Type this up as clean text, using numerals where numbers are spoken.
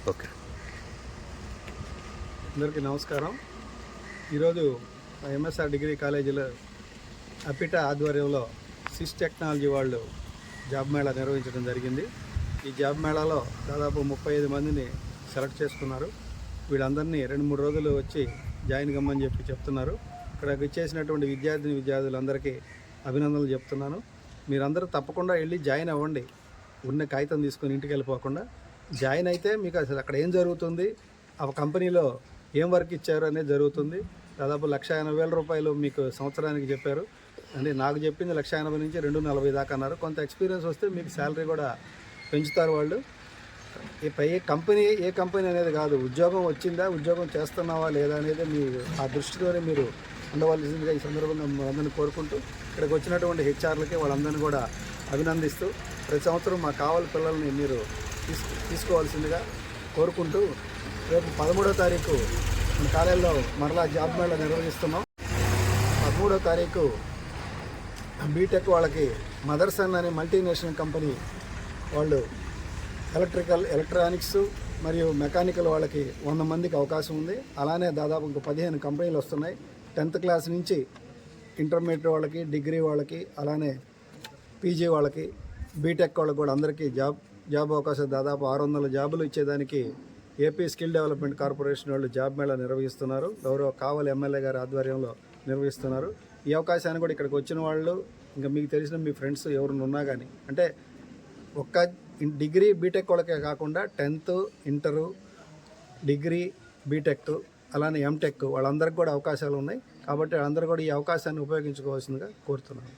Okay. అందరికీ నమస్కారం. ఈరోజు ఎంఎస్ఆర్ డిగ్రీ కాలేజీలో అపిటా ఆధ్వర్యంలో సిస్ టెక్నాలజీ వాళ్ళు జాబ్ మేళా నిర్వహించడం జరిగింది. ఈ జాబ్ మేళాలో దాదాపు 35 మందిని సెలెక్ట్ చేసుకున్నారు. వీళ్ళందరినీ 2-3 రోజులు వచ్చి జాయిన్ కమ్మని చెప్తున్నారు. ఇక్కడ ఇచ్చేసినటువంటి విద్యార్థులందరికీ అభినందనలు చెప్తున్నాను. మీరందరూ తప్పకుండా వెళ్ళి జాయిన్ అవ్వండి. ఉన్న కాగితం తీసుకొని ఇంటికి వెళ్ళిపోకుండా జాయిన్ అయితే మీకు అసలు అక్కడ ఏం జరుగుతుంది, ఆ కంపెనీలో ఏం వర్క్ ఇచ్చారు అనేది జరుగుతుంది. దాదాపు 1,80,000 రూపాయలు మీకు సంవత్సరానికి చెప్పారు. అంటే నాకు చెప్పింది 1,80,000 నుంచి 240 దాకా అన్నారు. కొంత ఎక్స్పీరియన్స్ వస్తే మీకు శాలరీ కూడా పెంచుతారు వాళ్ళు. ఏ కంపెనీ అనేది కాదు, ఉద్యోగం వచ్చిందా, ఉద్యోగం చేస్తున్నావా లేదా అనేది మీ ఆ దృష్టితోనే మీరు ఉండవలసిందిగా ఈ సందర్భంగా అందరినీ కోరుకుంటూ, ఇక్కడికి వచ్చినటువంటి హెచ్ఆర్లకి వాళ్ళందరినీ కూడా అభినందిస్తూ ప్రతి సంవత్సరం మా కావాలి పిల్లల్ని మీరు తీసుకోవాల్సిందిగా కోరుకుంటూ, రేపు 13వ తారీఖు మన కాలేజీలో మరలా జాబ్ మేళా నిర్వహిస్తున్నాం. 13వ తారీఖు బీటెక్ వాళ్ళకి మదర్సన్ అనే మల్టీనేషనల్ కంపెనీ వాళ్ళు ఎలక్ట్రానిక్స్ మరియు మెకానికల్ వాళ్ళకి 100 మందికి అవకాశం ఉంది. అలానే దాదాపు ఇంకో 15 కంపెనీలు వస్తున్నాయి. 10th క్లాస్ నుంచి ఇంటర్మీడియట్ వాళ్ళకి, డిగ్రీ వాళ్ళకి, అలానే పీజీ వాళ్ళకి, బీటెక్ వాళ్ళకి కూడా అందరికీ జాబ్ అవకాశాలు దాదాపు 600 జాబులు ఇచ్చేదానికి ఏపీ స్కిల్ డెవలప్మెంట్ కార్పొరేషన్ వాళ్ళు జాబ్ మేళా నిర్వహిస్తున్నారు. గౌరవ కావలి ఎమ్మెల్యే గారి ఆధ్వర్యంలో నిర్వహిస్తున్నారు. ఈ అవకాశాన్ని కూడా ఇక్కడికి వచ్చిన వాళ్ళు, ఇంకా మీకు తెలిసిన మీ ఫ్రెండ్స్ ఎవరైనా ఉన్నా కానీ, అంటే ఒక్క డిగ్రీ బీటెక్ వాళ్ళకే కాకుండా 10th, ఇంటరు, డిగ్రీ, బీటెక్, అలానే ఎంటెక్ వాళ్ళందరికీ కూడా అవకాశాలు ఉన్నాయి. కాబట్టి వాళ్ళందరూ కూడా ఈ అవకాశాన్ని ఉపయోగించుకోవాల్సిందిగా కోరుతున్నాను.